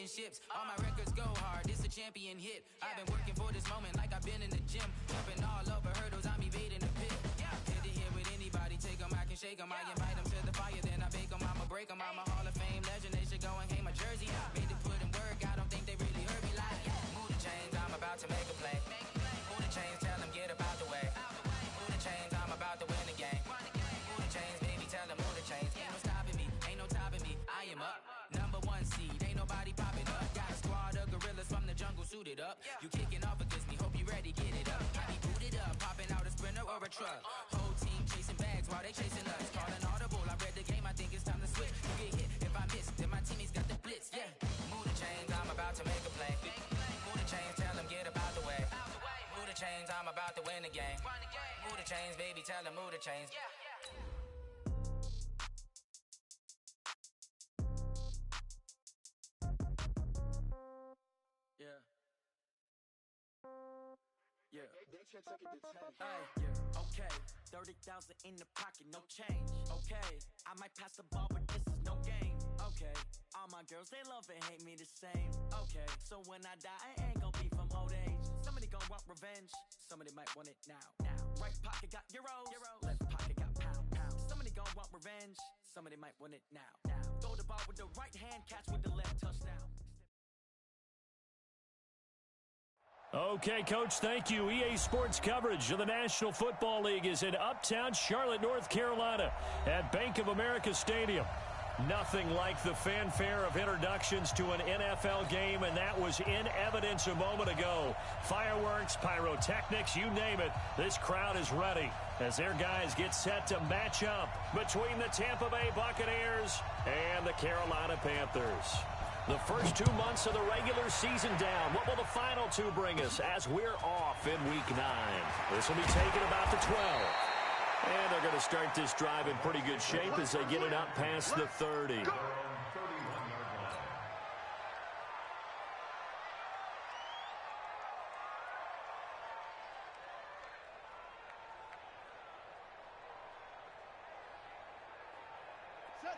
championships. All my records go hard, this a champion hit. I've been working for this moment like I've been in the gym. Jumping all over hurdles, I'm evading the pit. Head to head with anybody, take them, I can shake them. I invite them to the fire, then I bake them, I'ma break them. I'm a Hall of Fame legend, they should go and hang my jersey. Made to put in work, I don't think they really heard me like. Move the chains, I'm about to make a play. Move the chains, tell them get up out the way. Move the chains, I'm about to win the game. Move the chains, baby, tell them move the chains. Ain't no stopping me, ain't no topping me. I am up, number one seed, ain't nobody popping up. Got a squad of gorillas from the jungle suited up. You kicking off against me, hope you ready, get it up. I be booted up, popping out a sprinter or a truck. Whole team chasing bags while they chasing us. Calling audible, I read the game, I think it's time to switch. You get hit if I miss, then my teammates got the blitz, yeah. Move the chains, I'm about to make a play. Move the chains, tell them get up out the way. Move the chains, I'm about to win the game. Move the chains, baby, tell them move the chains. Yeah. Yeah. Okay. 30,000 in the pocket, no change. Okay. I might pass the ball, but this is no game. Okay. All my girls, they love and hate me the same. Okay. So when I die, I ain't gonna be from old age. Somebody gonna want revenge. Somebody might want it now. Right pocket got euros. Left pocket got pounds. Somebody gonna want revenge. Somebody might want it now. Throw the ball with the right hand, catch with the left, touchdown. Okay, Coach, thank you. EA Sports coverage of the National Football League is in Uptown Charlotte, North Carolina at Bank of America Stadium. Nothing like the fanfare of introductions to an NFL game, and that was in evidence a moment ago. Fireworks, pyrotechnics, you name it. This crowd is ready as their guys get set to match up between the Tampa Bay Buccaneers and the Carolina Panthers. The first 2 months of the regular season down. What will the final two bring us as we're off in Week 9? This will be taken about the 12. And they're going to start this drive in pretty good shape as they get it up past the 30.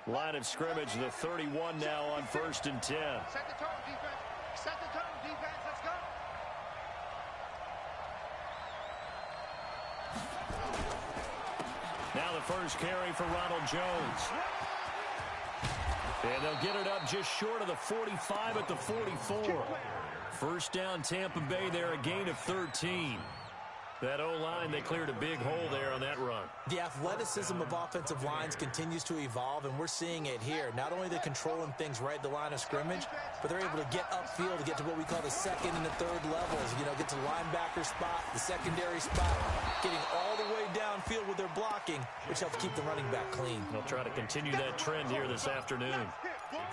Line of scrimmage, the 31 now on 1st and 10. Set the tone, defense. Set the tone, defense. Let's go. Now the first carry for Ronald Jones. And they'll get it up just short of the 45 at the 44. First down, Tampa Bay there, a gain of 13. That O-line, they cleared a big hole there on that run. The athleticism of offensive lines continues to evolve, and we're seeing it here. Not only are they controlling things right at the line of scrimmage, but they're able to get upfield to get to what we call the second and the third levels. You know, get to the linebacker spot, the secondary spot, getting all the way downfield with their blocking, which helps keep the running back clean. They'll try to continue that trend here this afternoon.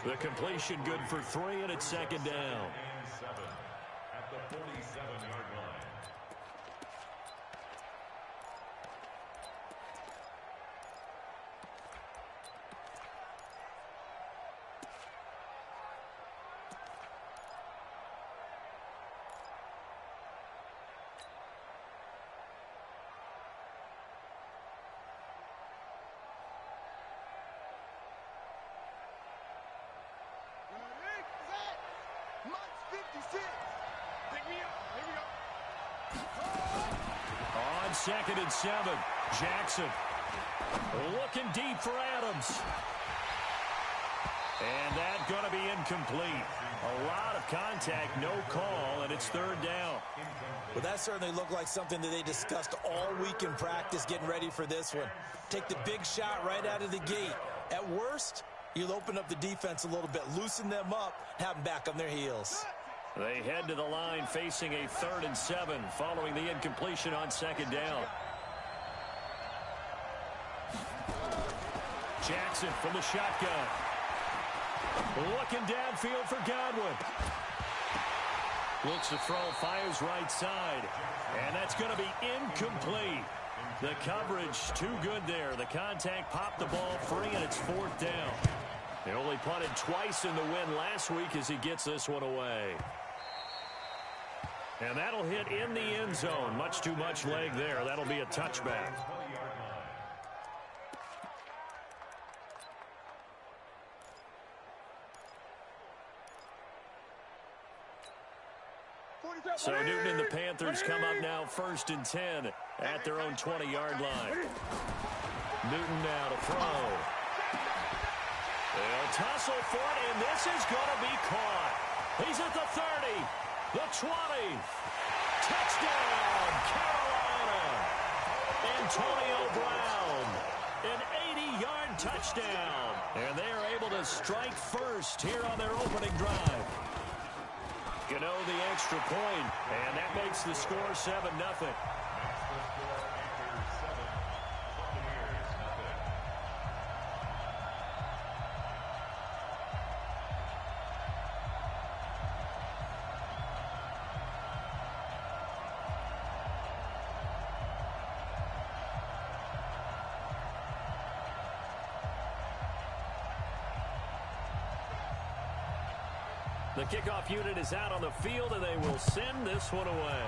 The completion good for 3, and it's second down. At the 47-yard line. On 2nd and 7, Jackson looking deep for Adams. And that's going to be incomplete. A lot of contact, no call, and it's 3rd down. Well, that certainly looked like something that they discussed all week in practice getting ready for this one. Take the big shot right out of the gate. At worst, you'll open up the defense a little bit, loosen them up, have them back on their heels. They head to the line facing a 3rd and 7 following the incompletion on 2nd down. Jackson from the shotgun. Looking downfield for Godwin. Looks to throw, fires right side. And that's going to be incomplete. The coverage too good there. The contact popped the ball free, and it's 4th down. They only punted twice in the win last week as he gets this one away. And that'll hit in the end zone. Much too much leg there. That'll be a touchback. So Newton and the Panthers come up now 1st and 10 at their own 20-yard line. Newton now to throw. They'll tussle for it, and this is going to be caught. He's at the 30, the 20. Touchdown, Carolina. Antonio Brown, an 80-yard touchdown. And they are able to strike first here on their opening drive. Gano the extra point, and that makes the score 7-0. The kickoff unit is out on the field, and they will send this one away.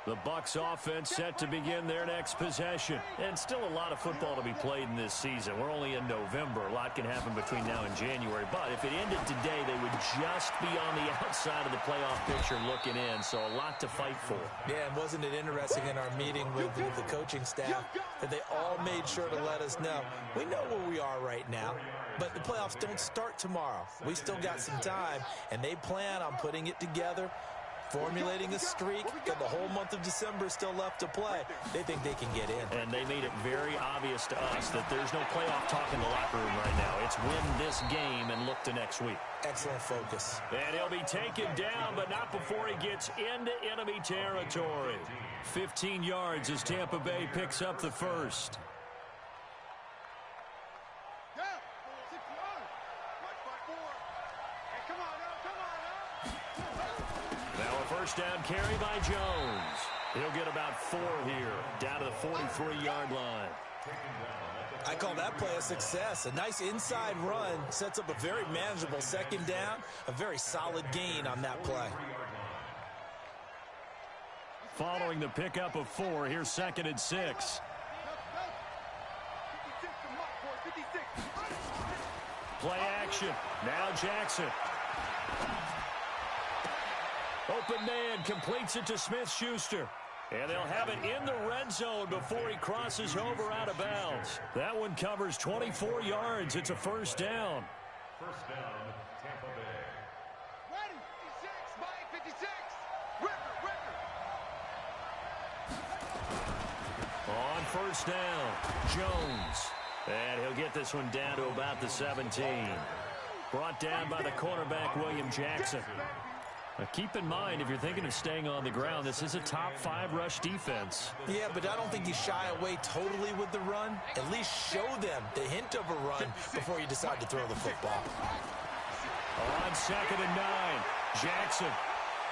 The Bucs offense set to begin their next possession. And still a lot of football to be played in this season. We're only in November. A lot can happen between now and January. But if it ended today, they would just be on the outside of the playoff picture looking in. So a lot to fight for. Yeah, and wasn't it interesting in our meeting with the coaching staff that they all made sure to let us know, we know where we are right now, but the playoffs don't start tomorrow. We still got some time, and they plan on putting it together, formulating a streak, got the whole month of December still left to play. They think they can get in. And they made it very obvious to us that there's no playoff talk in the locker room right now. It's win this game and look to next week. Excellent focus. And he'll be taken down, but not before he gets into enemy territory. 15 yards as Tampa Bay picks up the first. First down carry by Jones. He'll get about 4 here, down to the 43-yard line. I call that play a success. A nice inside run sets up a very manageable second down, a very solid gain on that play. Following the pickup of 4, here's 2nd and 6. Play action. Now Jackson. Open man completes it to Smith-Schuster. And they'll have it in the red zone before he crosses over out of bounds. That one covers 24 yards. It's a first down. First down, Tampa Bay. Ready, 56, by 56. Ricker. On first down, Jones. And he'll get this one down to about the 17. Brought down by the cornerback, William Jackson. Now keep in mind, if you're thinking of staying on the ground, this is a top 5 rush defense. Yeah, but I don't think you shy away totally with the run. At least show them the hint of a run before you decide to throw the football. On 2nd and 9, Jackson.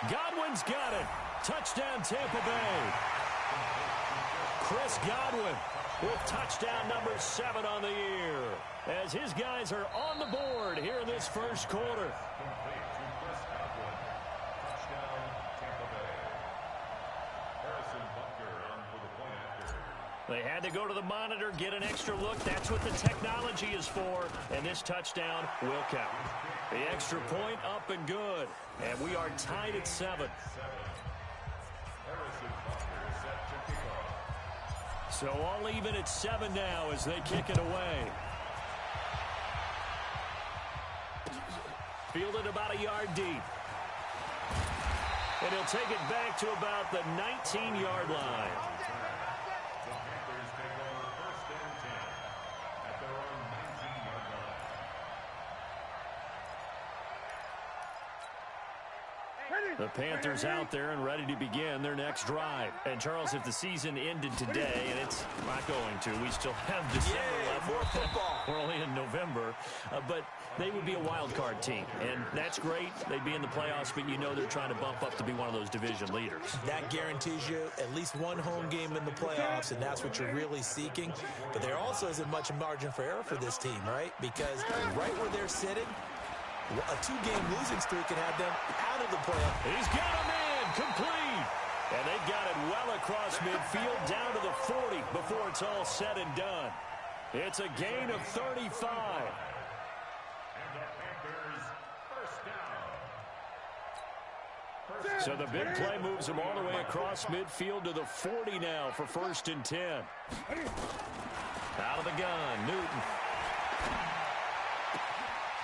Godwin's got it. Touchdown, Tampa Bay. Chris Godwin with touchdown number 7 on the year, as his guys are on the board here in this first quarter. They had to go to the monitor, get an extra look. That's what the technology is for, and this touchdown will count. The extra point up and good, and we are tied at 7. So all even at 7 now as they kick it away. Fielded about a yard deep. And he'll take it back to about the 19-yard line. Ready. The Panthers out there and ready to begin their next drive. And, Charles, if the season ended today, and it's not going to, we still have December left. More football. We're only in November. But they would be a wild card team, and that's great. They'd be in the playoffs, but you know they're trying to bump up to be one of those division leaders. That guarantees you at least one home game in the playoffs, and that's what you're really seeking. But there also isn't much margin for error for this team, right? Because right where they're sitting, a two-game losing streak can have them out of the playoffs. He's got a man complete. And they've got it well across midfield down to the 40 before it's all said and done. It's a gain of 35. So the big play moves them all the way across midfield to the 40 now for 1st and 10. Out of the gun, Newton.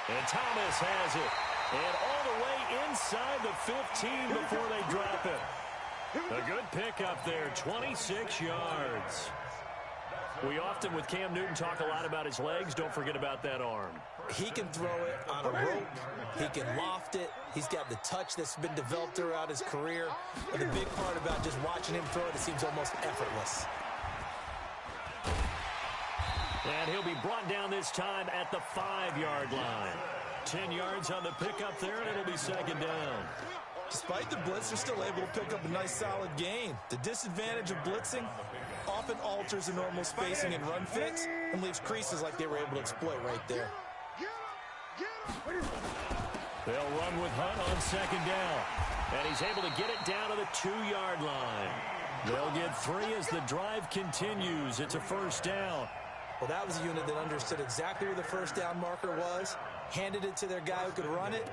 And Thomas has it. And all the way inside the 15 before they drop it. A good pickup there, 26 yards. We often, with Cam Newton, talk a lot about his legs. Don't forget about that arm. He can throw it on a rope. He can loft it. He's got the touch that's been developed throughout his career. But the big part about just watching him throw it seems almost effortless. And he'll be brought down this time at the 5-yard line. 10 yards on the pickup there, and it'll be 2nd down. Despite the blitz, they're still able to pick up a nice, solid gain. The disadvantage of blitzing often alters the normal spacing and run fits and leaves creases like they were able to exploit right there. They'll run with Hunt on 2nd down. And he's able to get it down to the 2-yard line. They'll get 3 as the drive continues. It's a 1st down. Well, that was a unit that understood exactly where the 1st down marker was, handed it to their guy who could run it,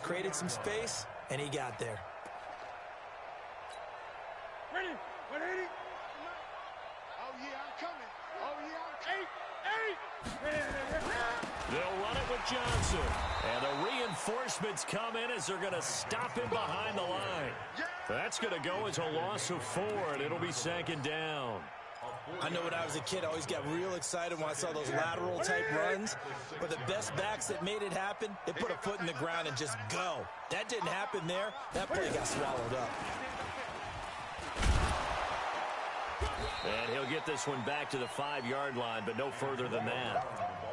created some space, and he got there. Ready? 180? Oh, yeah, I'm coming. Oh, yeah, I'm 8. They'll run it with Johnson. And the reinforcements come in as they're going to stop him behind the line. That's going to go as a loss of 4, and it'll be 2nd down. I know when I was a kid, I always got real excited when I saw those lateral-type runs. But the best backs that made it happen, they put a foot in the ground and just go. That didn't happen there. That play got swallowed up. And he'll get this one back to the 5-yard line, but no further than that.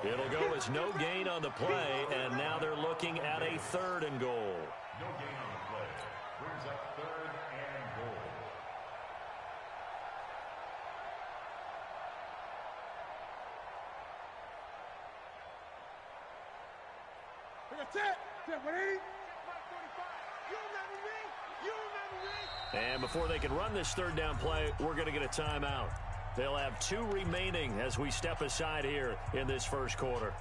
It'll go as no gain on the play, and now they're looking at a 3rd and goal. No gain on the play. Brings up 3rd and goal. And before they can run this 3rd down play, we're going to get a timeout. They'll have 2 remaining as we step aside here in this 1st quarter.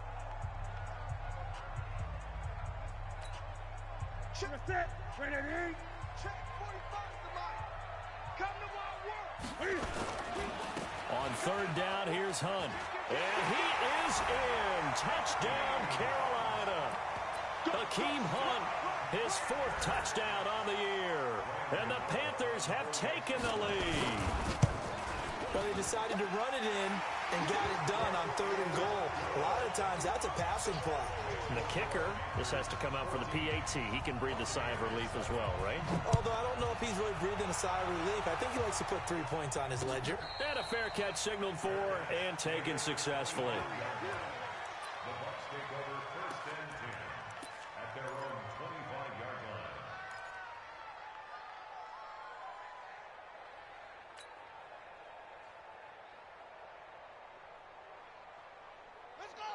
Check set. Ready? Check 45 the mic. Come to my work. On 3rd down, here's Hunt. And he is in. Touchdown, Carolina. Hakeem Hunt, his 4th touchdown on the year. And the Panthers have taken the lead. Well, they decided to run it in and got it done on 3rd and goal. A lot of times, that's a passing play. And the kicker, this has to come out for the PAT. He can breathe a sigh of relief as well, right? Although I don't know if he's really breathing a sigh of relief. I think he likes to put 3 points on his ledger. And a fair catch signaled for and taken successfully. The Bucs take over 1st and 10 at their own 25-yard line.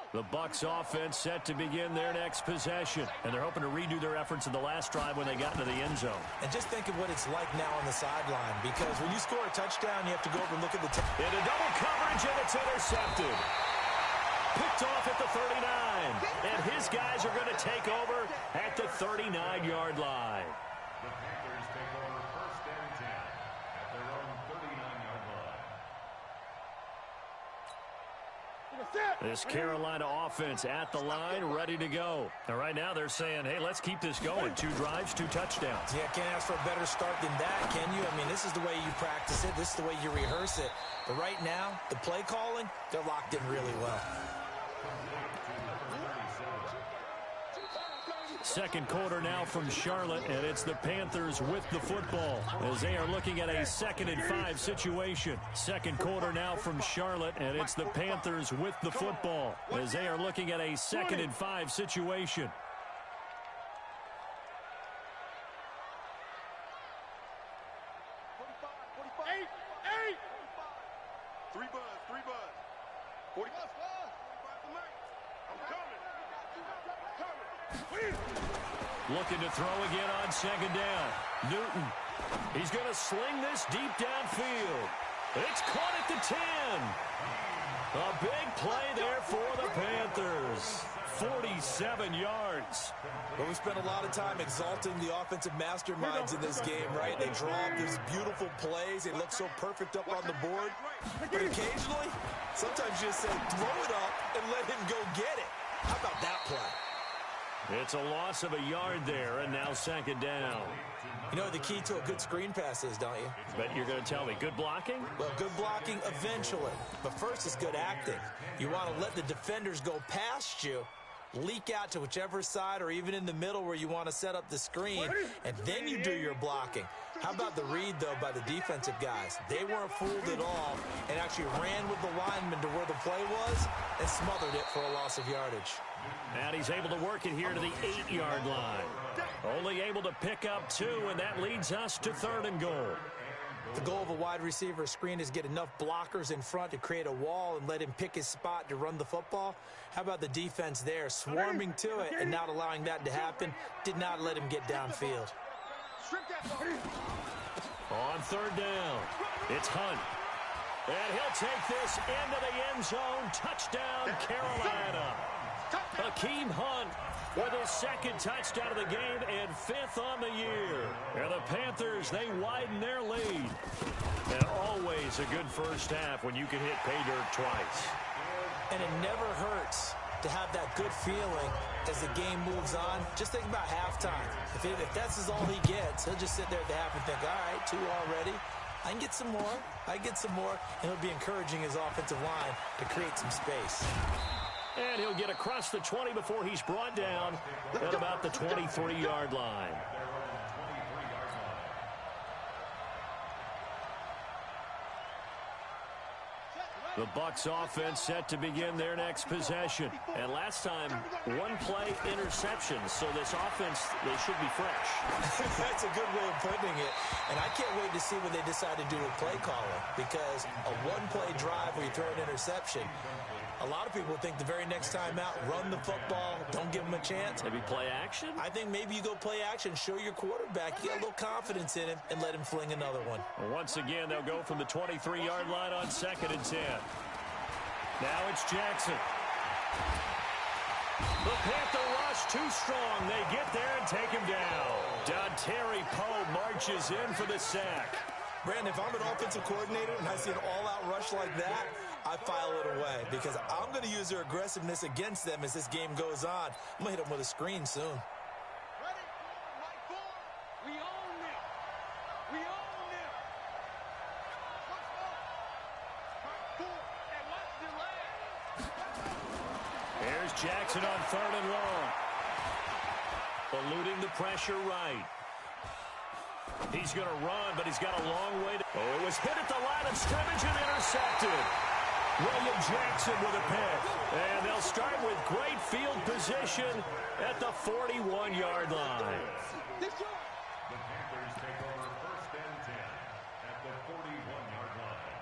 The Bucs offense set to begin their next possession. And they're hoping to redo their efforts in the last drive when they got into the end zone. And just think of what it's like now on the sideline. Because when you score a touchdown, you have to go over and look at the Into double coverage, and it's intercepted. Picked off at the 39. And his guys are going to take over at the 39-yard line. The Panthers take over 1st and 10 at their own 39-yard line. This Carolina offense at the line, ready to go. And right now they're saying, hey, let's keep this going. 2 drives, 2 touchdowns. Yeah, can't ask for a better start than that, can you? I mean, this is the way you practice it. This is the way you rehearse it. But right now, the play calling, they're locked in really well. Second quarter now from Charlotte, and it's the Panthers with the football as they are looking at a 2nd and 5 situation. Second quarter now from Charlotte, and it's the Panthers with the football as they are looking at a 2nd and 5 situation. Looking to throw again on 2nd down. Newton. He's going to sling this deep downfield. It's caught at the 10. A big play there for the Panthers. 47 yards. Well, we spent a lot of time exalting the offensive masterminds in this game, right? They draw up these beautiful plays. They look so perfect up on the board. But occasionally, sometimes you just say, throw it up and let him go get it. How about that play? It's a loss of a yard there, and now 2nd down. You know what the key to a good screen pass is, don't you? Bet you're going to tell me. Good blocking? Well, good blocking eventually. But first is good acting. You want to let the defenders go past you, leak out to whichever side or even in the middle where you want to set up the screen, and then you do your blocking. How about the read, though, by the defensive guys? They weren't fooled at all and actually ran with the lineman to where the play was and smothered it for a loss of yardage. And he's able to work it here to the 8-yard line. Only able to pick up 2, and that leads us to 3rd and goal. The goal of a wide receiver screen is get enough blockers in front to create a wall and let him pick his spot to run the football. How about the defense there, swarming to it and not allowing that to happen? Did not let him get downfield. On 3rd down, it's Hunt. And he'll take this into the end zone. Touchdown, Carolina. Hakeem Hunt with his 2nd touchdown of the game and 5th on the year. And the Panthers, they widen their lead. And always a good first half when you can hit pay dirt twice. And it never hurts to have that good feeling as the game moves on. Just think about halftime. If that's all he gets, he'll just sit there at the half and think, all right, 2 already. I can get some more. I can get some more. And he'll be encouraging his offensive line to create some space. And he'll get across the 20 before he's brought down at about the 23-yard line. The Bucs offense set to begin their next possession. And last time, 1-play interception. So this offense, they should be fresh. That's a good way of putting it. And I can't wait to see what they decide to do with play calling. Because a 1-play drive where you throw an interception, a lot of people think the very next time out, run the football, don't give them a chance. Maybe play action? I think maybe you go play action, show your quarterback, you got a little confidence in him, and let him fling another one. Well, once again, they'll go from the 23-yard line on 2nd and 10. Now it's Jackson. The Panther rush too strong. They get there and take him down. Dontari Poe marches in for the sack. Brandon, if I'm an offensive coordinator and I see an all-out rush like that, I file it away because I'm going to use their aggressiveness against them as this game goes on. I'm going to hit them with a screen soon. Ready? Mike Ford. We own them. We own them. Let's go. Mike Ford. And watch the leg. Here's Jackson on 3rd and long. Eluding the pressure right. He's going to run, but he's got a long way to... Oh, it was hit at the line of scrimmage and intercepted. William Jackson with a pick. And they'll start with great field position at the 41-yard line. The Panthers take over 1st and 10 at the 41-yard line.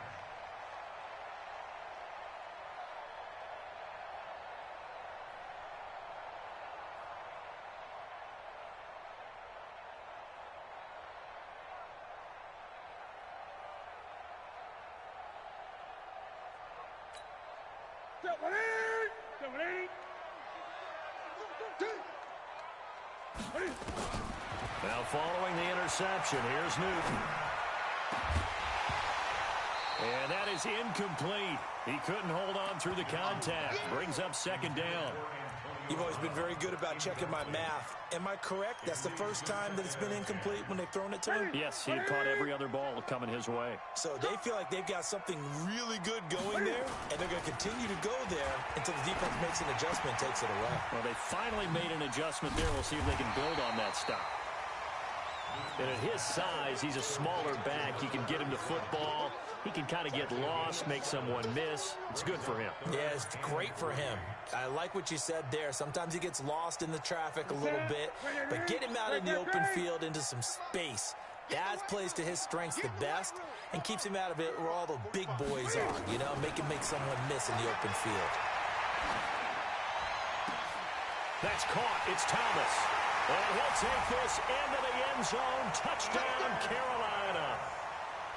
Now following the interception, here's Newton. And that is incomplete. He couldn't hold on through the contact. Brings up second down. You've always been very good about checking my math. Am I correct? That's the first time that it's been incomplete when they've thrown it to him? Yes, he had caught every other ball coming his way. So they feel like they've got something really good going there, and they're going to continue to go there until the defense makes an adjustment and takes it away. Well, they finally made an adjustment there. We'll see if they can build on that stuff. And at his size, he's a smaller back. You can get him to football. He can kind of get lost, make someone miss. It's good for him. Yeah, it's great for him. I like what you said there. Sometimes he gets lost in the traffic a little bit, but get him out in the open field into some space. That plays to his strengths the best and keeps him out of it where all the big boys are, you know, make him make someone miss in the open field. That's caught. It's Thomas. And he'll take this into the end zone. Touchdown, Carolina.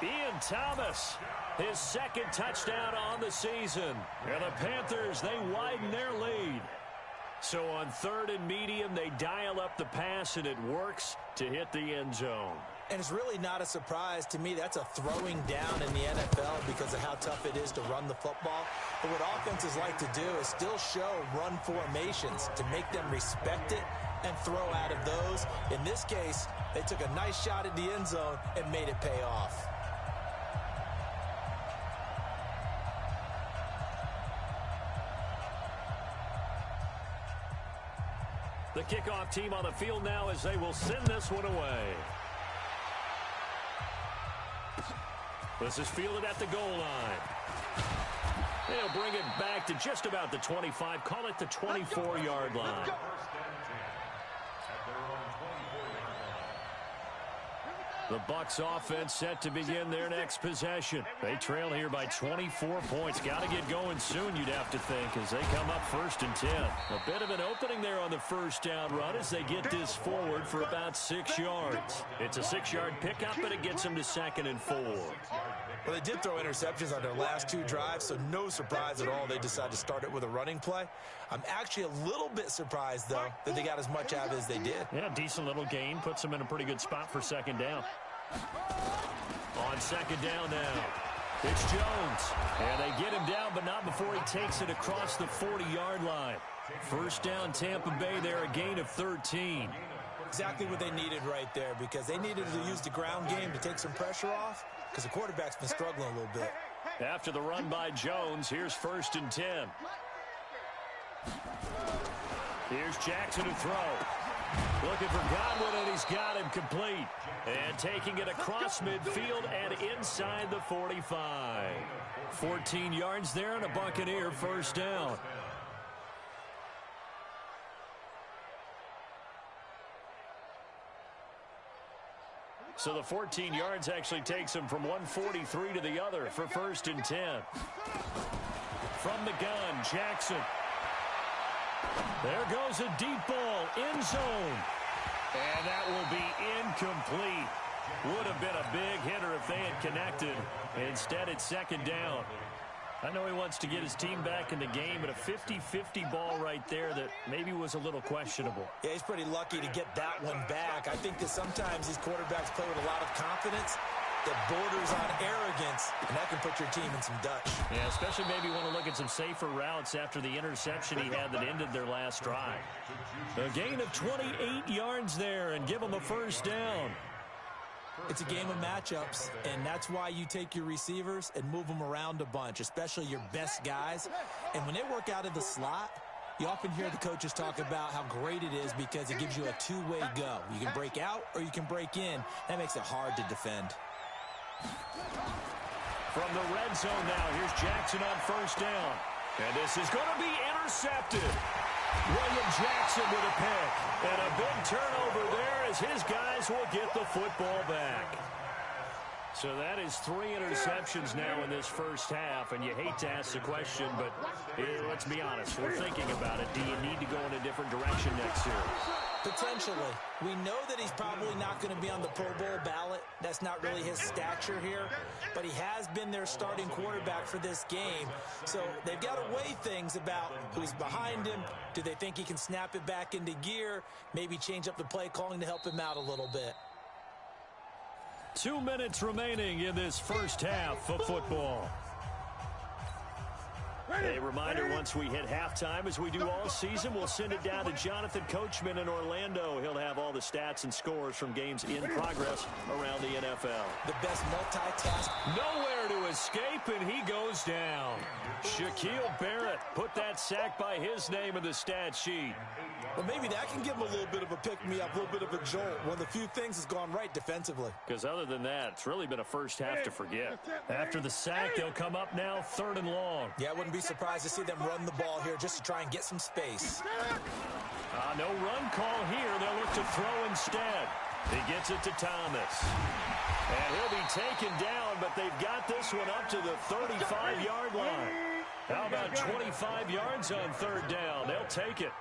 Ian Thomas, his second touchdown on the season. And the Panthers, they widen their lead. So on 3rd and medium, they dial up the pass, and it works to hit the end zone. And it's really not a surprise to me. That's a throwing down in the NFL because of how tough it is to run the football. But what offenses like to do is still show run formations to make them respect it and throw out of those. In this case, they took a nice shot at the end zone and made it pay off. The kickoff team on the field now as they will send this one away. This is fielded at the goal line. They'll bring it back to just about the 25. Call it the 24-yard line. The Bucs offense set to begin their next possession. They trail here by 24 points. Got to get going soon, you'd have to think, as they come up 1st and 10. A bit of an opening there on the first down run as they get this forward for about 6 yards. It's a 6-yard pickup, but it gets them to 2nd and 4. Well, they did throw interceptions on their last 2 drives, so no surprise at all they decided to start it with a running play. I'm actually a little bit surprised, though, that they got as much out of it as they did. Yeah, decent little gain. Puts them in a pretty good spot for 2nd down. On 2nd down now, it's Jones. And they get him down, but not before he takes it across the 40-yard line. 1st down, Tampa Bay there, a gain of 13. Exactly what they needed right there, because they needed to use the ground game to take some pressure off, because the quarterback's been struggling a little bit. After the run by Jones, here's 1st and 10. Here's Jackson to throw. Looking for Godwin, and he's got him complete. And taking it across midfield and inside the 45. 14 yards there and a Buccaneer 1st down. So the 14 yards actually takes him from 143 to the other for 1st and 10. From the gun, Jackson. There goes a deep ball, end zone. And that will be incomplete. Would have been a big hitter if they had connected. Instead, it's 2nd down. I know he wants to get his team back in the game, but a 50-50 ball right there that maybe was a little questionable. Yeah, he's pretty lucky to get that one back. I think that sometimes these quarterbacks play with a lot of confidence that borders on arrogance, and that can put your team in some Dutch. Yeah, especially maybe want to look at some safer routes after the interception he had that ended their last drive. A gain of 28 yards there and give them a 1st down. It's a game of matchups, and that's why you take your receivers and move them around a bunch, especially your best guys. And when they work out of the slot, you often hear the coaches talk about how great it is because it gives you a two-way go. You can break out or you can break in. That makes it hard to defend. From the red zone now, here's Jackson on 1st down. And this is going to be intercepted. William Jackson with a pick. And a big turnover there as his guys will get the football back. So that is 3 interceptions now in this first half, and you hate to ask the question, but let's be honest, we're thinking about it. Do you need to go in a different direction next year? Potentially. We know that he's probably not going to be on the Pro Bowl ballot. That's not really his stature here, but he has been their starting quarterback for this game. So they've got to weigh things about who's behind him. Do they think he can snap it back into gear? Maybe change up the play calling to help him out a little bit. 2 minutes remaining in this first half of football. A reminder, once we hit halftime, as we do all season, we'll send it down to Jonathan Coachman in Orlando. He'll have all the stats and scores from games in progress around the NFL. The best multitask. Nowhere to escape, and he goes down. Shaquille Barrett put that sack by his name in the stat sheet. Well, maybe that can give him a little bit of a pick-me-up, a little bit of a jolt. One of the few things has gone right defensively. Because other than that, it's really been a first half to forget. After the sack, they'll come up now 3rd and long. Yeah, I wouldn't be surprised to see them run the ball here just to try and get some space. No run call here. They'll look to throw instead. He gets it to Thomas. And he'll be taken down, but they've got this one up to the 35-yard line. How about 25 yards on 3rd down? They'll take it.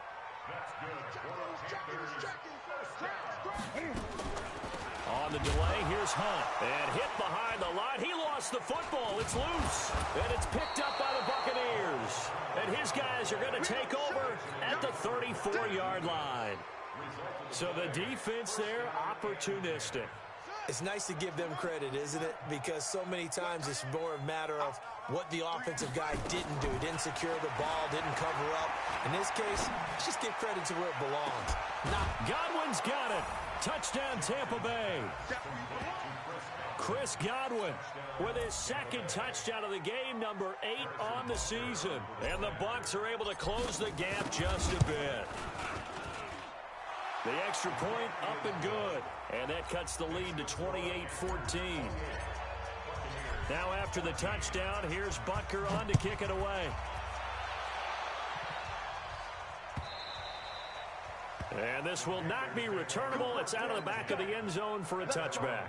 On the delay, here's Hunt. And hit behind the line. He lost the football. It's loose. And it's picked up by the Buccaneers. And his guys are going to take over at the 34-yard line. So the defense there, opportunistic. It's nice to give them credit, isn't it? Because so many times it's more a matter of what the offensive guy didn't do. Didn't secure the ball, didn't cover up. In this case, let's just give credit to where it belongs. Godwin's got it. Touchdown, Tampa Bay. Chris Godwin with his 2nd touchdown of the game, number 8 on the season. And the Bucs are able to close the gap just a bit. The extra point up and good. And that cuts the lead to 28-14. Now after the touchdown, here's Butker on to kick it away. And this will not be returnable. It's out of the back of the end zone for a touchback.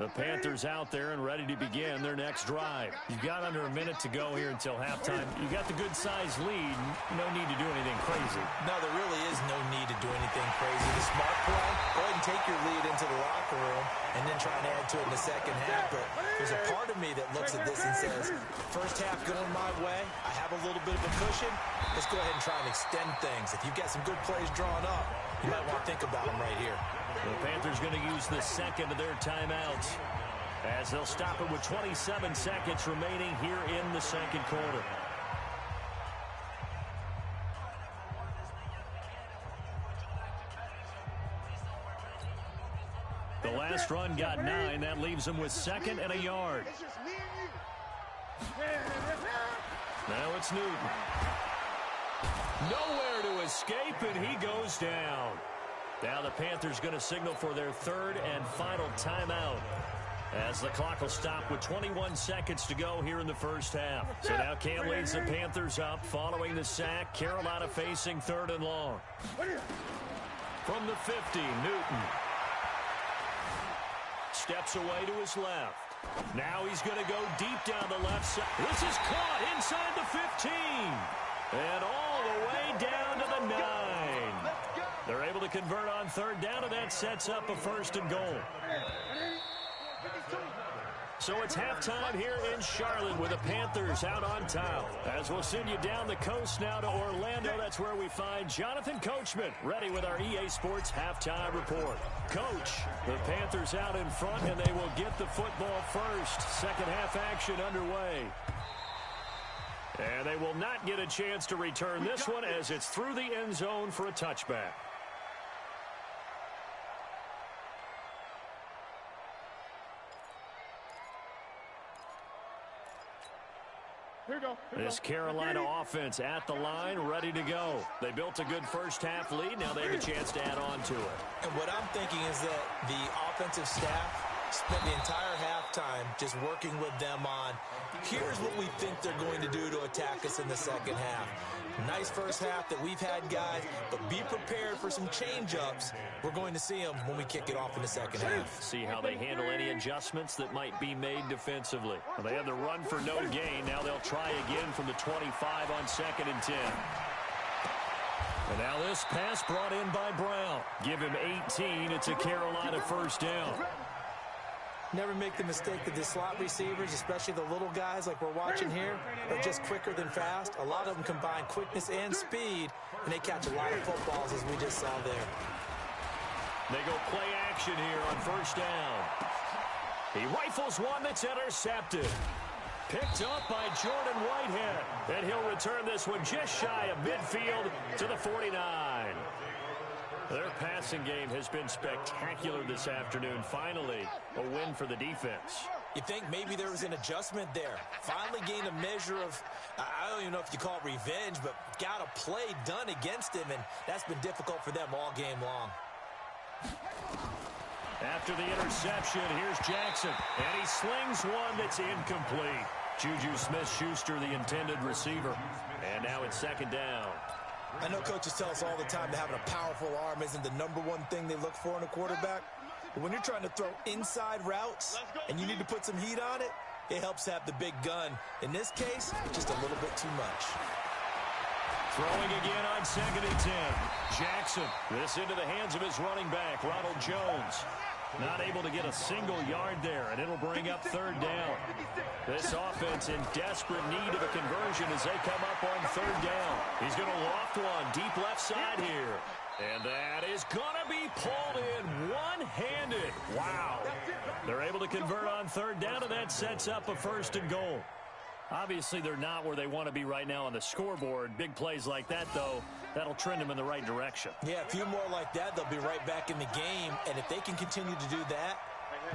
The Panthers out there and ready to begin their next drive. You've got under a minute to go here until halftime. You've got the good-sized lead. No need to do anything crazy. No, there really is no need to do anything crazy. The smart play, go ahead and take your lead into the locker room and then try and add to it in the second half. But there's a part of me that looks at this and says, first half going my way, I have a little bit of a cushion. Let's go ahead and try and extend things. If you've got some good plays drawn up, you might want to think about them right here. The Panthers going to use the second of their timeouts as they'll stop it with 27 seconds remaining here in the second quarter. The last run got 9. That leaves them with 2nd and a yard. Now it's Newton. Nowhere to escape, and he goes down. Now the Panthers going to signal for their 3rd and final timeout as the clock will stop with 21 seconds to go here in the first half. So now Cam leads the Panthers up following the sack. Carolina facing 3rd and long. From the 50, Newton steps away to his left. Now he's going to go deep down the left side. This is caught inside the 15. And all the way down to the 9. They're able to convert on 3rd down, and that sets up a 1st and goal. So it's halftime here in Charlotte with the Panthers out on top. As we'll send you down the coast now to Orlando, that's where we find Jonathan Coachman ready with our EA Sports halftime report. Coach, the Panthers out in front, and they will get the football first. Second half action underway. And they will not get a chance to return this one as it's through the end zone for a touchback. This Carolina offense at the line, ready to go. They built a good first half lead. Now they have a chance to add on to it. And what I'm thinking is that the offensive staff spent the entire halftime just working with them on, here's what we think they're going to do to attack us in the second half. Nice first half that we've had, guys, but be prepared for some change-ups. We're going to see them when we kick it off in the second half. See how they handle any adjustments that might be made defensively. Well, they had the run for no gain. Now they'll try again from the 25 on 2nd and 10. And now this pass brought in by Brown. Give him 18. It's a Carolina first down. Never make the mistake that the slot receivers, especially the little guys like we're watching here, are just quicker than fast. A lot of them combine quickness and speed, and they catch a lot of footballs, as we just saw there. They go play action here on first down. He rifles one that's intercepted. Picked up by Jordan Whitehead. And he'll return this one just shy of midfield to the 49. Their passing game has been spectacular this afternoon. Finally, a win for the defense. You think maybe there was an adjustment there. Finally gained a measure of, I don't even know if you call it revenge, but got a play done against him, and that's been difficult for them all game long. After the interception, here's Jackson, and he slings one that's incomplete. Juju Smith-Schuster, the intended receiver, and now it's second down. I know coaches tell us all the time that having a powerful arm isn't the #1 thing they look for in a quarterback. But when you're trying to throw inside routes and you need to put some heat on it, it helps have the big gun. In this case, just a little bit too much. Throwing again on 2nd and 10. Jackson, this into the hands of his running back, Ronald Jones. Not able to get a single yard there, and it'll bring up 3rd down. This offense in desperate need of a conversion as they come up on 3rd down. He's going to loft one deep left side here. And that is going to be pulled in one-handed. Wow. They're able to convert on 3rd down, and that sets up a 1st and goal. Obviously, they're not where they want to be right now on the scoreboard. Big plays like that, though, that'll trend them in the right direction. Yeah, a few more like that, they'll be right back in the game. And if they can continue to do that,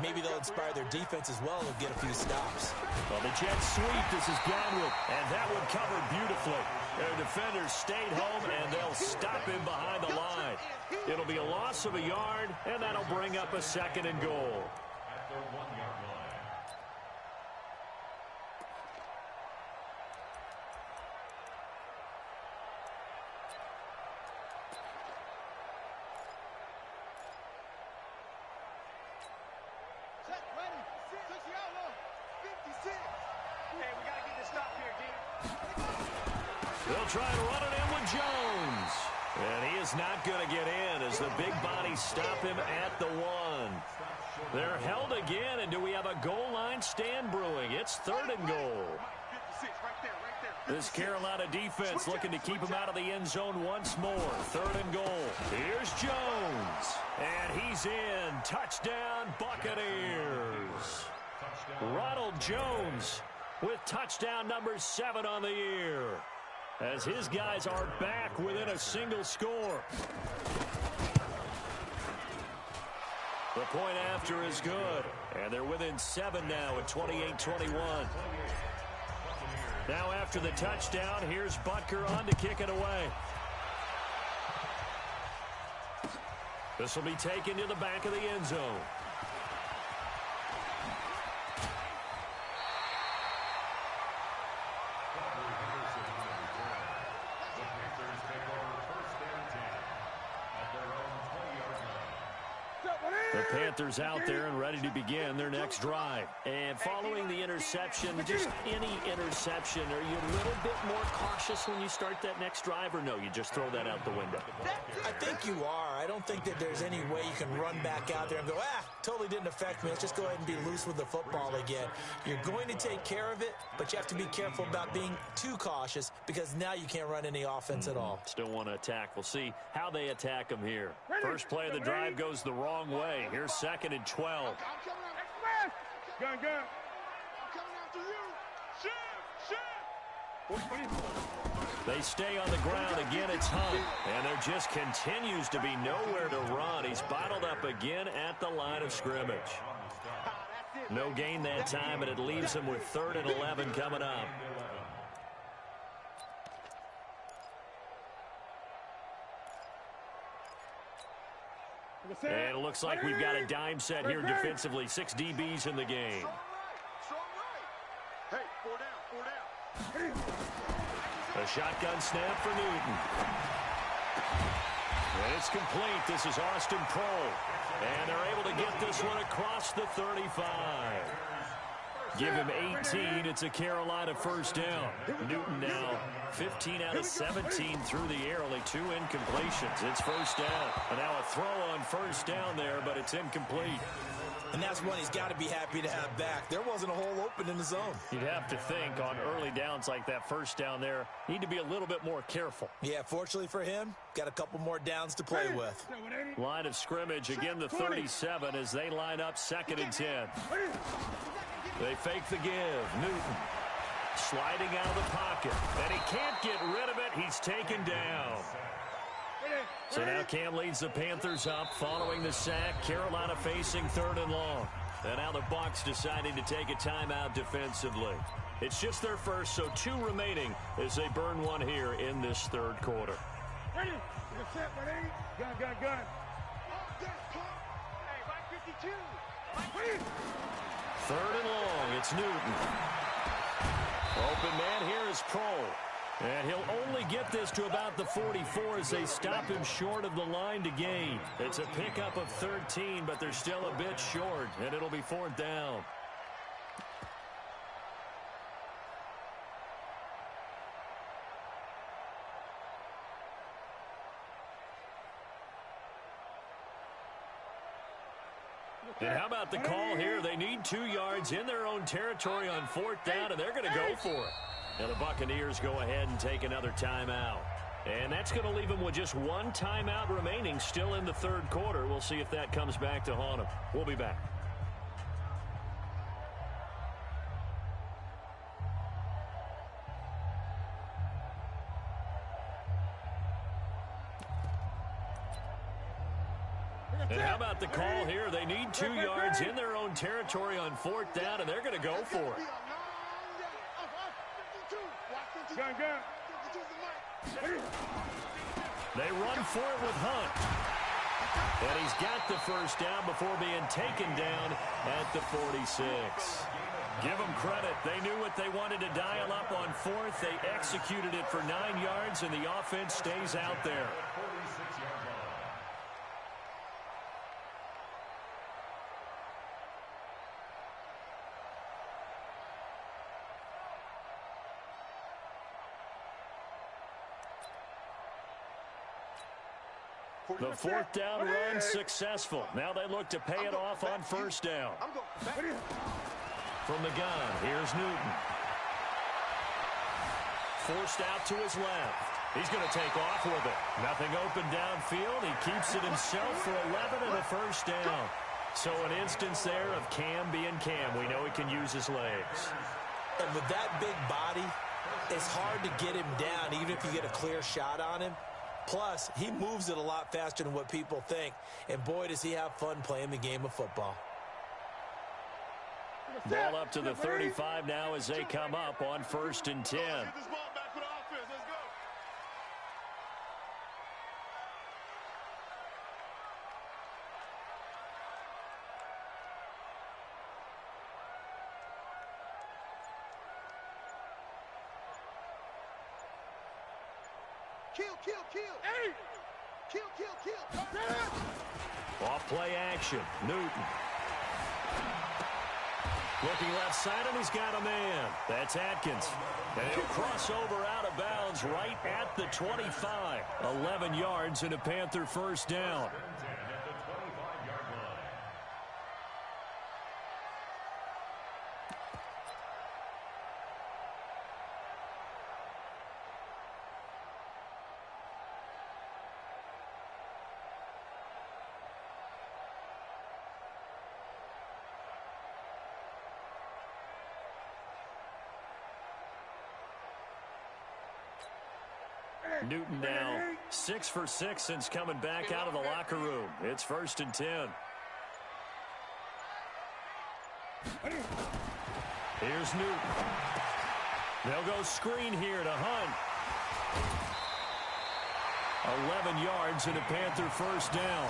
maybe they'll inspire their defense as well and get a few stops. Well, the jet sweep, this is Godwin, and that one covered beautifully. Their defenders stayed home, and they'll stop him behind the line. It'll be a loss of a yard, and that'll bring up a 2nd and goal. At the 1-yard line. They'll try and run it in with Jones. And he is not going to get in as the big bodies stop him at the 1. They're held again, and do we have a goal line stand brewing? It's 3rd and goal. This Carolina defense looking to keep him out of the end zone once more. 3rd and goal. Here's Jones. And he's in. Touchdown, Buccaneers. Ronald Jones with touchdown number 7 on the year, as his guys are back within a single score. The point after is good, and they're within 7 now at 28-21. Now after the touchdown, here's Butker on to kick it away. This will be taken to the back of the end zone. The Panthers out there and ready to begin their next drive. And following the interception, just any interception, are you a little bit more cautious when you start that next drive, or no, you just throw that out the window? I think you are. I don't think that there's any way you can run back out there and go, totally didn't affect me. Let's just go ahead and be loose with the football again. You're going to take care of it, but you have to be careful about being too cautious because now you can't run any offense at all. Still want to attack. We'll see how they attack them here. First play of the drive goes the wrong way. Here's 2nd and 12. Gun. I'm coming after you. They stay on the ground. Again, it's Hunt. And there just continues to be nowhere to run. He's bottled up again at the line of scrimmage. No gain that time, and it leaves him with 3rd and 11 coming up. And it looks like we've got a dime set here defensively. 6 DBs in the game. Hey, 4 down. A shotgun snap for Newton. And it's complete. This is Austin Prohl. And they're able to get this one across the 35. Give him 18. It's a Carolina first down. Newton now 15 out of 17 through the air. Only 2 incompletions. It's first down. And now a throw on first down there, but it's incomplete. And that's one he's got to be happy to have back. There wasn't a hole open in the zone. You'd have to think on early downs like that first down there, need to be a little bit more careful. Yeah, fortunately for him, got a couple more downs to play with. Line of scrimmage, again the 37 as they line up 2nd and 10. They fake the give. Newton sliding out of the pocket. And he can't get rid of it. He's taken down. So now Cam leads the Panthers up following the sack. Carolina facing 3rd and long. And now the Bucs deciding to take a timeout defensively. It's just their first, so 2 remaining as they burn one here in this 3rd quarter. Ready? You're set, ready? Gun. Hey, 52. 3rd and long. It's Newton. Open man here is Pro. And he'll only get this to about the 44 as they stop him short of the line to gain. It's a pickup of 13, but they're still a bit short, and it'll be 4th down. And how about the call here? They need 2 yards in their own territory on 4th down, and they're going to go for it. Now the Buccaneers go ahead and take another timeout. And that's going to leave them with just 1 timeout remaining still in the 3rd quarter. We'll see if that comes back to haunt them. We'll be back. And how about the call here? They need 2 yards in their own territory on 4th down, and they're going to go for it. Gun. They run for it with Hunt. And he's got the first down before being taken down at the 46. Give them credit. They knew what they wanted to dial up on 4th. They executed it for 9 yards, and the offense stays out there. The 4th down run successful. Now they look to pay it off on 1st down. From the gun, here's Newton. Forced out to his left. He's going to take off with it. Nothing open downfield. He keeps it himself for 11 and a 1st down. So an instance there of Cam being Cam. We know he can use his legs. And with that big body, it's hard to get him down, even if you get a clear shot on him. Plus, he moves it a lot faster than what people think. And boy, does he have fun playing the game of football. Ball up to the 35 now as they come up on 1st and 10. Off play action. Newton. Looking left side, and he's got a man. That's Atkins. And he'll cross over out of bounds right at the 25. 11 yards and a Panther 1st down. Newton now 6 for 6 since coming back out of the locker room. It's 1st and 10. Here's Newton. They'll go screen here to Hunt. 11 yards and a Panther 1st down.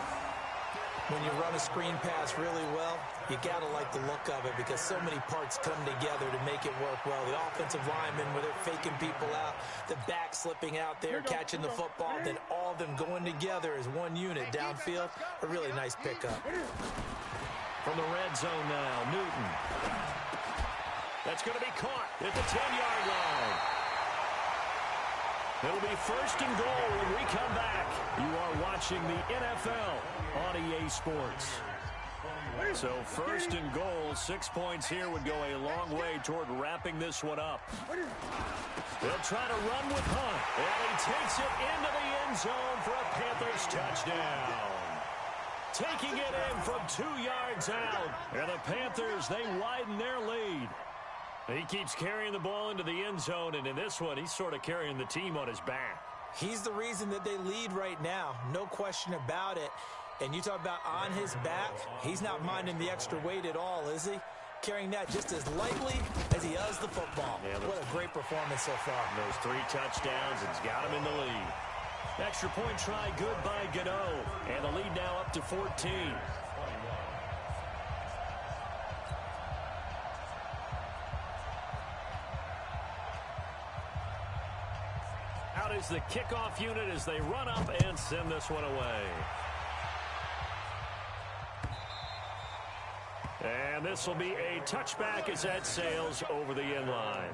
When you run a screen pass really well, you got to like the look of it because so many parts come together to make it work well. The offensive linemen, where they're faking people out, the back slipping out there, catching the football, then all of them going together as one unit downfield. A really nice pickup. From the red zone now, Newton. That's going to be caught at the 10-yard line. It'll be 1st and goal when we come back. You are watching the NFL on EA Sports. So first and goal, 6 points here would go a long way toward wrapping this one up. They'll try to run with Hunt, and he takes it into the end zone for a Panthers touchdown. Taking it in from 2 yards out, and the Panthers, they widen their lead. He keeps carrying the ball into the end zone, and in this one, he's sort of carrying the team on his back. He's the reason that they lead right now, no question about it. And you talk about on his back, he's not minding the extra weight at all, is he? Carrying that just as lightly as he does the football. Yeah, what a great performance so far. Those 3 touchdowns, it's got him in the lead. Extra point try good by Gano, and the lead now up to 14. Out is the kickoff unit as they run up and send this one away. And this will be a touchback as that sails over the end line.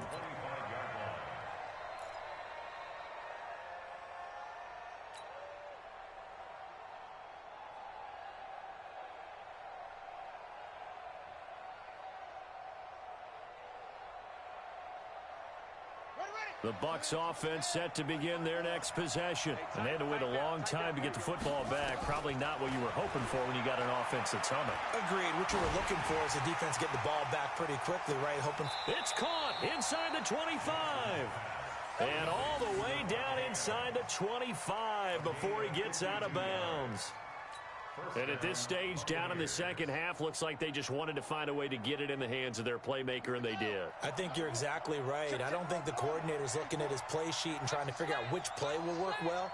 The Bucs offense set to begin their next possession. And they had to wait a long time to get the football back. Probably not what you were hoping for when you got an offense that's humming. Agreed. What you were looking for is the defense get the ball back pretty quickly, right? It's caught inside the 25. And all the way down inside the 25 before he gets out of bounds. And at this stage, down in the second half, looks like they just wanted to find a way to get it in the hands of their playmaker, and they did. I think you're exactly right. I don't think the coordinator's looking at his play sheet and trying to figure out which play will work well.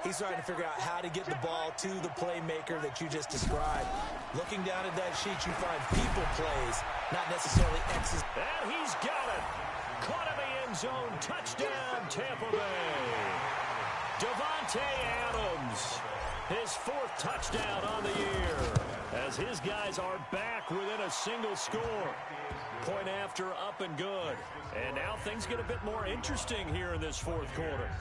He's trying to figure out how to get the ball to the playmaker that you just described. Looking down at that sheet, you find people plays, not necessarily X's. And he's got it. Caught in the end zone. Touchdown, Tampa Bay. Davante Adams. His 4th touchdown on the year as his guys are back within a single score. Point after up and good. And now things get a bit more interesting here in this 4th quarter.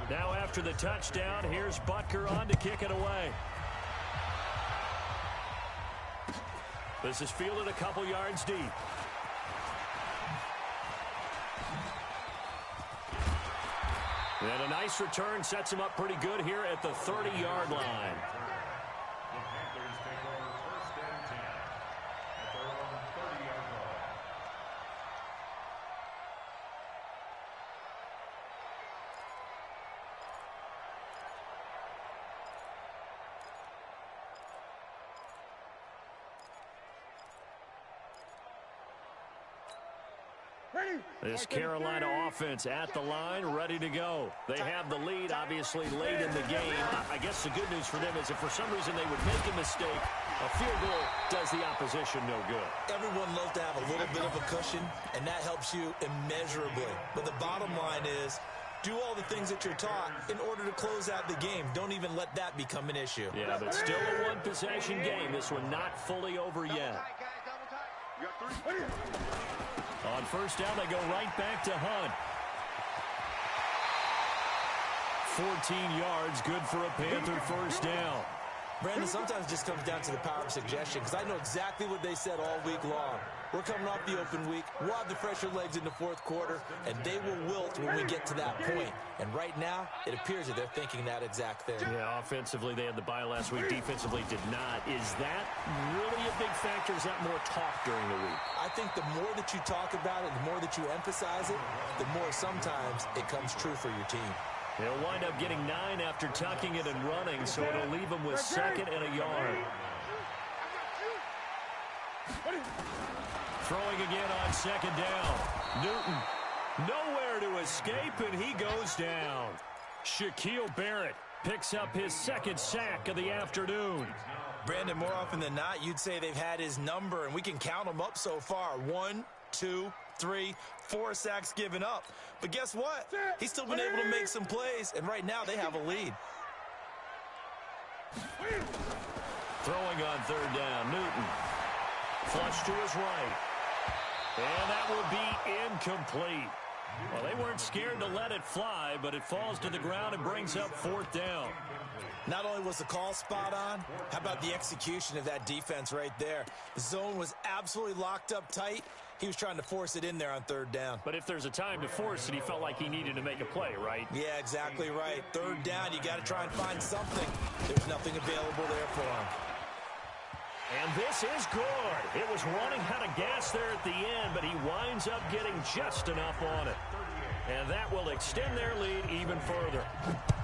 Now after the touchdown, here's Butker on to kick it away. This is fielded a couple yards deep. And a nice return sets him up pretty good here at the 30-yard line. The Panthers take over first and 10 at their own 30-yard line. This Carolina offense at the line, ready to go. They have the lead, obviously, late in the game. I guess the good news for them is if for some reason they would make a mistake, a field goal does the opposition no good. Everyone loves to have a little bit of a cushion, and that helps you immeasurably. But the bottom line is, do all the things that you're taught in order to close out the game. Don't even let that become an issue. Yeah, but still a one-possession game. This one not fully over yet. On first down, they go right back to Hunt. 14 yards, good for a Panther first down. Brandon, sometimes it just comes down to the power of suggestion, because I know exactly what they said all week long. We're coming off the open week. We'll have the fresher legs in the 4th quarter, and they will wilt when we get to that point. And right now, it appears that they're thinking that exact thing. Yeah, offensively, they had the bye last week. Defensively, did not. Is that really a big factor? Is that more talk during the week? I think the more that you talk about it, the more that you emphasize it, the more sometimes it comes true for your team. They'll wind up getting 9 after tucking it and running, so it'll leave them with 2nd and a yard. Throwing again on 2nd down. Newton, nowhere to escape, and he goes down. Shaquille Barrett picks up his 2nd sack of the afternoon. Brandon, more often than not, you'd say they've had his number, and we can count them up so far. 1, 2, 3, 4 sacks given up. But guess what? He's still been able to make some plays, and right now they have a lead. Throwing on 3rd down, Newton. Flush to his right. And that will be incomplete. Well, they weren't scared to let it fly, but it falls to the ground and brings up 4th down. Not only was the call spot on, how about the execution of that defense right there? The zone was absolutely locked up tight. He was trying to force it in there on 3rd down. But if there's a time to force it, he felt like he needed to make a play, right? Yeah, exactly right. 3rd down, you got to try and find something. There's nothing available there for him. And this is good. It was running out of gas there at the end, but he winds up getting just enough on it. And that will extend their lead even further.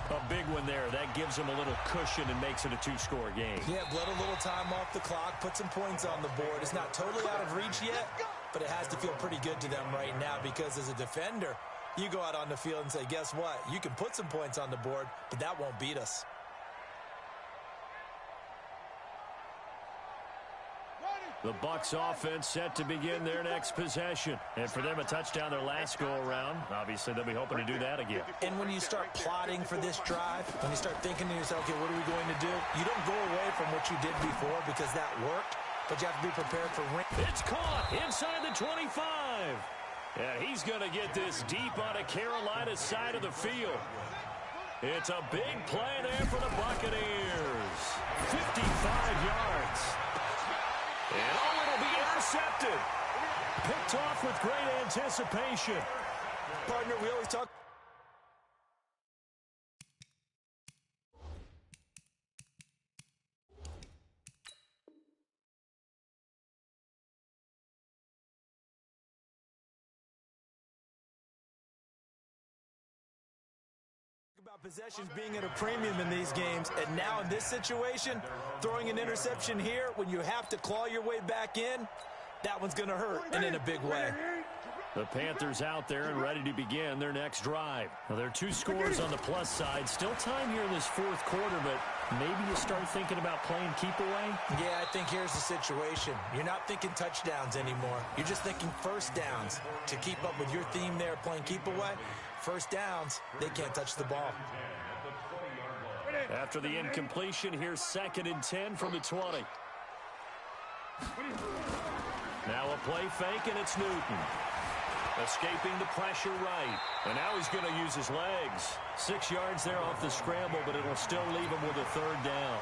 A big one there. That gives them a little cushion and makes it a 2-score game. Yeah, let a little time off the clock, put some points on the board. It's not totally out of reach yet, but it has to feel pretty good to them right now because as a defender, you go out on the field and say, guess what? You can put some points on the board, but that won't beat us. The Bucs offense set to begin their next possession. And for them, a touchdown their last go-around. Obviously, they'll be hoping to do that again. And when you start plotting for this drive, when you start thinking to yourself, okay, what are we going to do? You don't go away from what you did before because that worked, but you have to be prepared for It's caught inside the 25. And he's going to get this deep on a Carolina side of the field. It's a big play there for the Buccaneers. 55 yards. And it'll be intercepted. Picked off with great anticipation. Partner, we always talk about possessions being at a premium in these games, and now in this situation, throwing an interception here when you have to claw your way back in, that one's going to hurt, and in a big way. The Panthers out there and ready to begin their next drive. Well, there are 2 scores on the plus side. Still time here in this 4th quarter, but maybe you start thinking about playing keep away? Yeah, I think here's the situation. You're not thinking touchdowns anymore. You're just thinking 1st downs. To keep up with your theme there, playing keep away, 1st downs, they can't touch the ball. After the incompletion, here's 2nd and 10 from the 20. Now a play fake, and it's Newton. Escaping the pressure right. And now he's going to use his legs. 6 yards there off the scramble, but it'll still leave him with a 3rd down.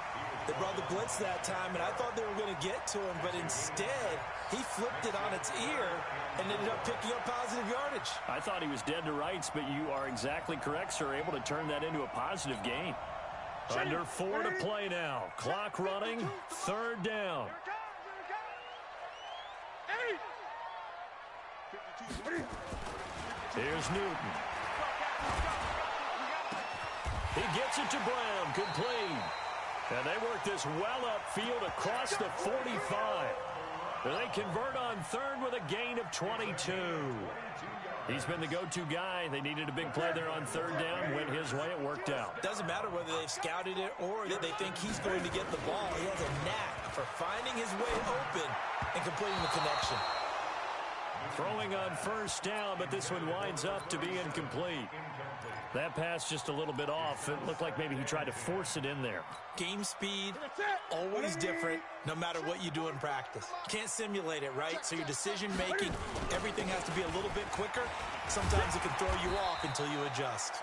They brought the blitz that time, and I thought they were going to get to him, but instead, he flipped it on its ear and ended up picking up positive yardage. I thought he was dead to rights, but you are exactly correct, sir. Able to turn that into a positive gain. Under 4 to play now. Clock running. 3rd down. Here's Newton. He gets it to Brown. Complete. And they work this well upfield across the 45. And they convert on 3rd with a gain of 22. He's been the go-to guy. They needed a big play there on 3rd down. Went his way. It worked out. Doesn't matter whether they've scouted it or that they think he's going to get the ball. He has a knack for finding his way open and completing the connection. Throwing on 1st down, but this one winds up to be incomplete. That pass just a little bit off. It looked like maybe he tried to force it in there. Game speed, always different, no matter what you do in practice. Can't simulate it, right? So your decision-making, everything has to be a little bit quicker. Sometimes it can throw you off until you adjust.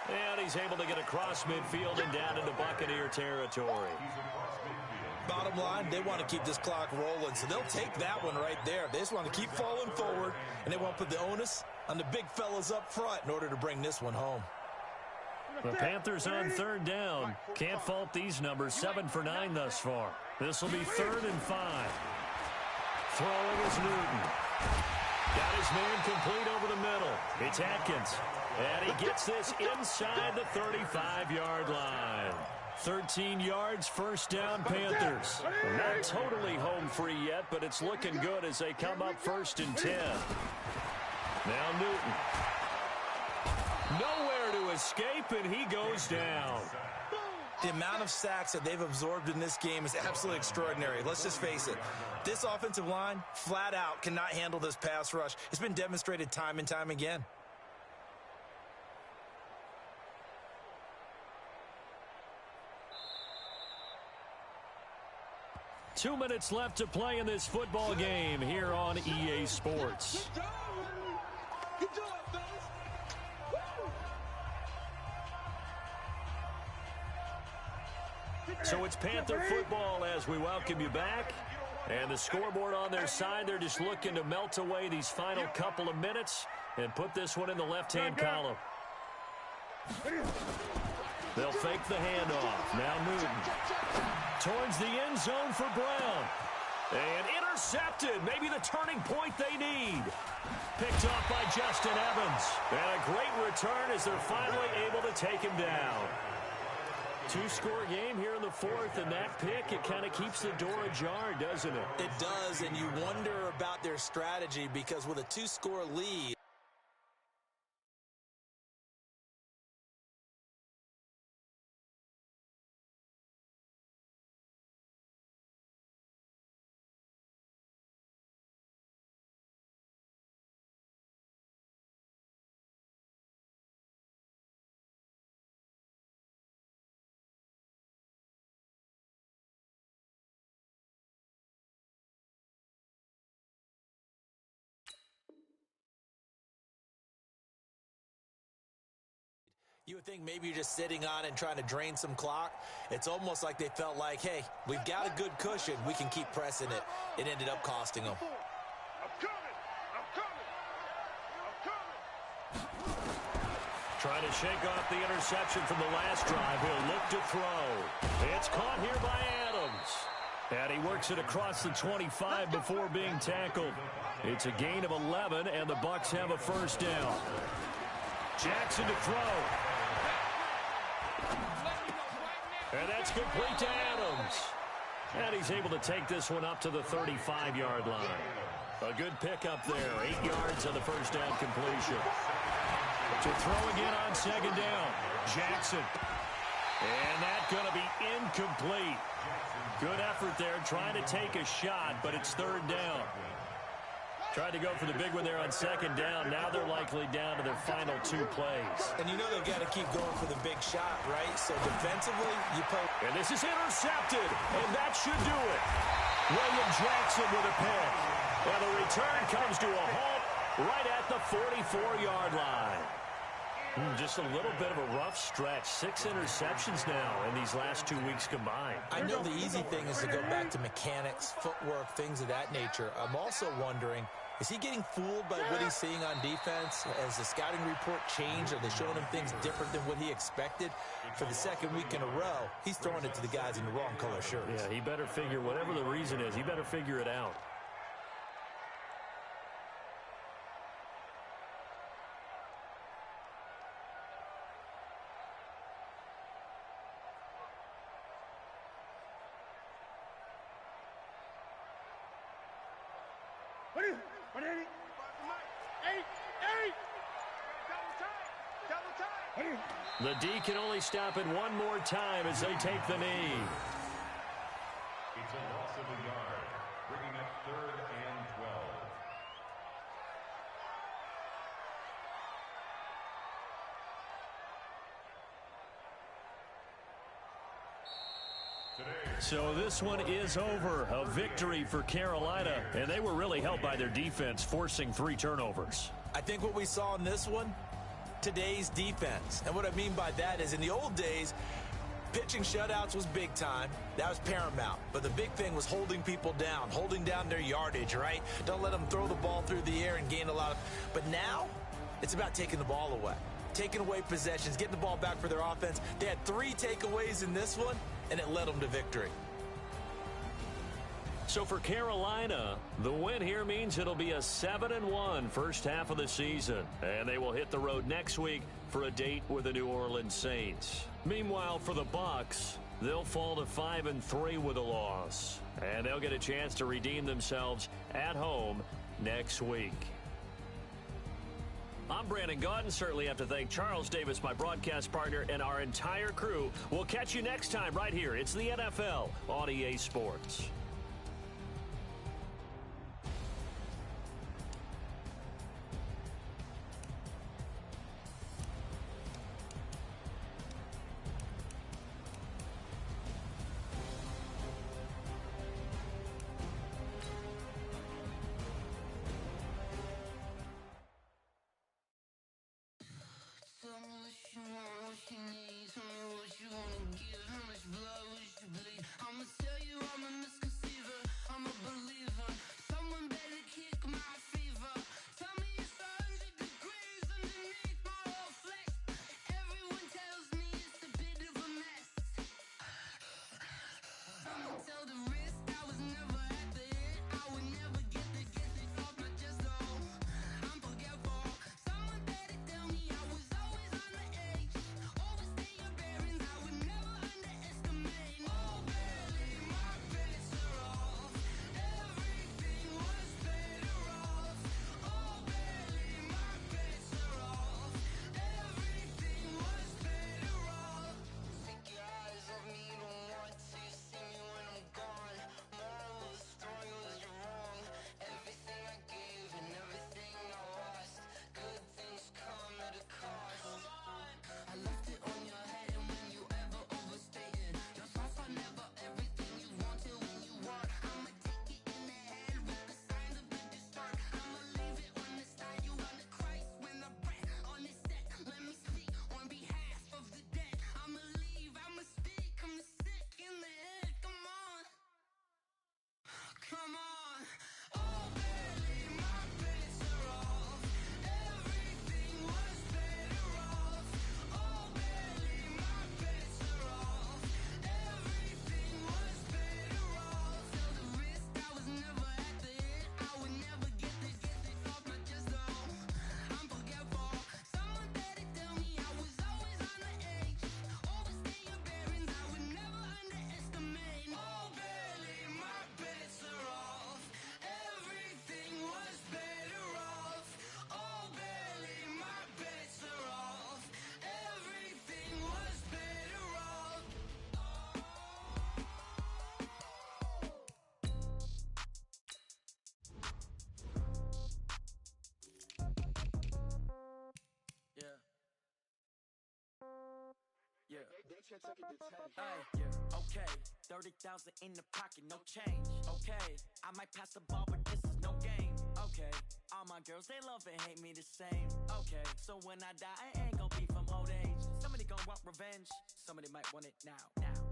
And he's able to get across midfield and down into Buccaneer territory. Bottom line, they want to keep this clock rolling, so they'll take that one right there. They just want to keep falling forward, and they want to put the onus on the big fellas up front in order to bring this one home. The Panthers on 3rd down. Can't fault these numbers. 7 for 9 thus far. This will be 3rd and 5. Throwing is Newton. Got his man complete over the middle. It's Atkins. And he gets this inside the 35-yard line. 13 yards, 1st down, Panthers. Not totally home free yet, but it's looking good as they come up 1st and 10. Now Newton. Nowhere to escape, and he goes down. The amount of sacks that they've absorbed in this game is absolutely extraordinary. Let's just face it. This offensive line, flat out, cannot handle this pass rush. It's been demonstrated time and time again. Two minutes left to play in this football game here on EA Sports. Good job, fellas. Woo! So it's Panther football as we welcome you back. And the scoreboard on their side, they're just looking to melt away these final couple of minutes and put this one in the left-hand column. They'll fake the handoff. Now Newton. Towards the end zone for Brown. And intercepted. Maybe the turning point they need. Picked off by Justin Evans. And a great return as they're finally able to take him down. Two-score game here in the fourth, and that pick, it kind of keeps the door ajar, doesn't it? It does, and you wonder about their strategy because with a two-score lead, you would think maybe you're just sitting on it and trying to drain some clock. It's almost like they felt like, hey, we've got a good cushion. We can keep pressing it. It ended up costing them. I'm coming. Trying to shake off the interception from the last drive. He'll look to throw. It's caught here by Adams. And he works it across the 25 before being tackled. It's a gain of 11, and the Bucs have a first down. Jackson to throw. And that's complete to Adams. And he's able to take this one up to the 35-yard line. A good pickup there. 8 yards on the first down completion. To throw again on second down. Jackson. And that's going to be incomplete. Good effort there trying to take a shot, but it's third down. Tried to go for the big one there on second down. Now they're likely down to their final 2 plays. And you know they've got to keep going for the big shot, right? So defensively, you play. And this is intercepted, and that should do it. William Jackson with a pick. And the return comes to a halt right at the 44-yard line. Just a little bit of a rough stretch. 6 interceptions now in these last 2 weeks combined. I know the easy thing is to go back to mechanics, footwork, things of that nature. I'm also wondering, is he getting fooled by what he's seeing on defense? Has the scouting report changed? Are they showing him things different than what he expected? For the second week in a row, he's throwing it to the guys in the wrong color shirts. Yeah, he better figure, whatever the reason is, he better figure it out. The D can only stop it one more time as they take the knee. It's a loss of a yard, bringing up 3rd and 12. So this one is over. A victory for Carolina, and they were really helped by their defense, forcing 3 turnovers. I think what we saw in this one, today's defense. And what I mean by that is in the old days, pitching shutouts was big time. That was paramount. But the big thing was holding people down, holding down their yardage, right? Don't let them throw the ball through the air and gain a lot of. But now, it's about taking the ball away. Taking away possessions, getting the ball back for their offense. They had 3 takeaways in this one, and it led them to victory. So for Carolina, the win here means it'll be a 7-1 first half of the season. And they will hit the road next week for a date with the New Orleans Saints. Meanwhile, for the Bucs, they'll fall to 5-3 with a loss. And they'll get a chance to redeem themselves at home next week. I'm Brandon Gaudin. Certainly have to thank Charles Davis, my broadcast partner, and our entire crew. We'll catch you next time right here. It's the NFL on EA Sports. you need, tell me what you wanna give, how much blood would you bleed? I'ma tell you I'm a misconceiver, I'm a believer. Someone better kick my fever. Tell me it's 100 degrees underneath my whole flesh. Everyone tells me it's a bit of a mess. I'ma tell the risk I was never at the hit. I would never get it off my chest though. I'm forgetful. Someone better tell me I was always on the edge. Overstay your bearings, I would never underestimate. Oh barely, my bets are off. Everything was better off. Oh barely, my bets are off. Everything was better off. Take your eyes off me, you don't want to see me when I'm gone. Moral of the story was you're wrong. Everything I gave and everything I lost. Good things come at a cost. I left it on your head, and when you ever overstay it, your thoughts are never everything you wanted when you want. I'ma take it in the head with the signs of the distort. I'ma leave it on the side. You on the Christ when the breath on this set. Let me speak on behalf of the dead. I'ma leave, I'ma speak. I'm the sick in the head. Come on, come on. Oh, barely, my bets are off. Everything was better off. Oh, barely, my bets are off. Everything was better off. Tell the risk I was never at the hit. I would never get it off my chest though. I'm forgetful. Someone better tell me I was always on the edge. Overstay your bearings, I would never underestimate. Oh, barely, my bets are off. Everything was better off. Oh, barely, my bets are off. Everything was better off. Yeah. Yeah. Hey, yeah, okay. 30,000 in the pocket, no change. Okay, I might pass the ball, but this is no game. Okay, all my girls, they love and hate me the same. Okay, so when I die, I ain't gon' be from old age. Somebody gon' want revenge, somebody might want it now.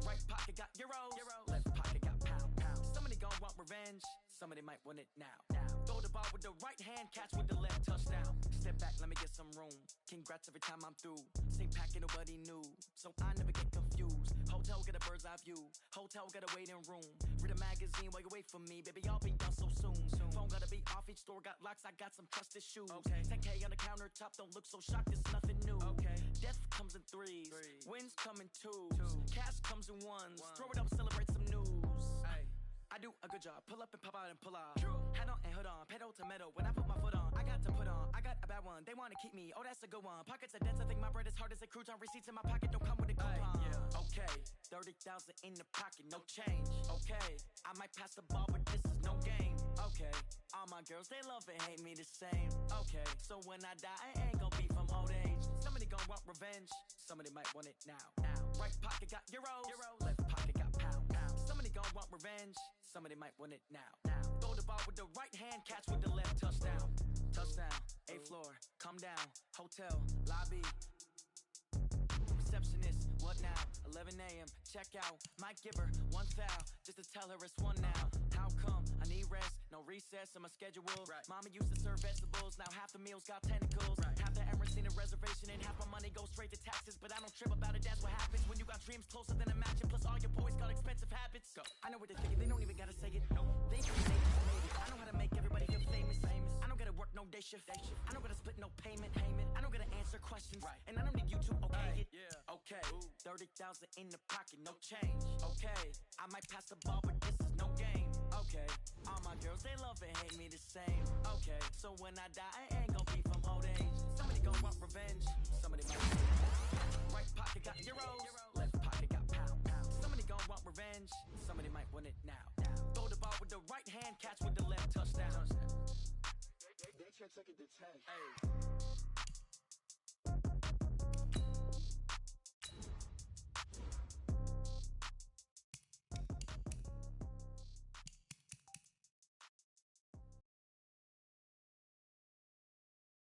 Right pocket got euros, left pocket got pound. Somebody gon' want revenge, somebody might want it now. Throw the ball with the right hand, catch with the left, touchdown. Step back, let me get some room. Congrats every time I'm through. Same packet, nobody knew, so I never get confused. Hotel get a bird's eye view. Hotel got a waiting room. Read a magazine while you wait for me, baby. I'll be done so soon. Phone gotta be off. Each store got locks. I got some trusted shoes. 10K on the countertop. Don't look so shocked. It's nothing new. Death comes in threes. Wins come in twos. Cash comes in ones. Throw it up, celebrate some news. I do a good job. Pull up and pop out and pull out. Head on and hood on. Pedal to metal. When I put my foot on, I got to put on. I got a bad one. They want to keep me. Oh, that's a good one. Pockets are dense. I think my bread is hard as a crouton. Receipts in my pocket don't come with a coupon. Okay, 30,000 in the pocket, no change. Okay, I might pass the ball, but this is no game. Okay, all my girls, they love and hate me the same. Okay, so when I die, I ain't gon' be from old age. Somebody gon' want revenge. Somebody might want it now. Right pocket got euros. Left pocket got pound. Somebody gon' want revenge. Somebody might want it now. Throw the ball with the right hand, catch with the left, touchdown. Touchdown, 8th floor, come down. Hotel, lobby. Receptionist, what now? 11 a.m., check out. Might give her one foul, just to tell her it's one now. How come? I need rest, no recess in my schedule. Mama used to serve vegetables, now half the meals got tentacles. Half the Emirates need a reservation and half my money goes straight to taxes. But I don't trip about it, that's what happens when you got dreams closer than a match. And plus all your boys got expensive habits. I know what they're thinking, they don't even gotta say it. They can say it, made it. I know how to make everybody feel famous. I don't gotta work no day shift. I don't gotta split no payment. I don't gotta answer questions. And I don't need you to okay it. Okay, 30,000 in the pocket, no change. Okay, I might pass the ball, but this is no game. Okay, all my girls, they love and hate me the same. Okay, so when I die, I ain't gon' be from old age. Somebody gon' want revenge. Somebody might want it. Right pocket got euros. Left pocket got pound. Somebody gon' want revenge. Somebody might want it now. Throw the ball with the right hand, catch with the left, touchdown. They check second to 10.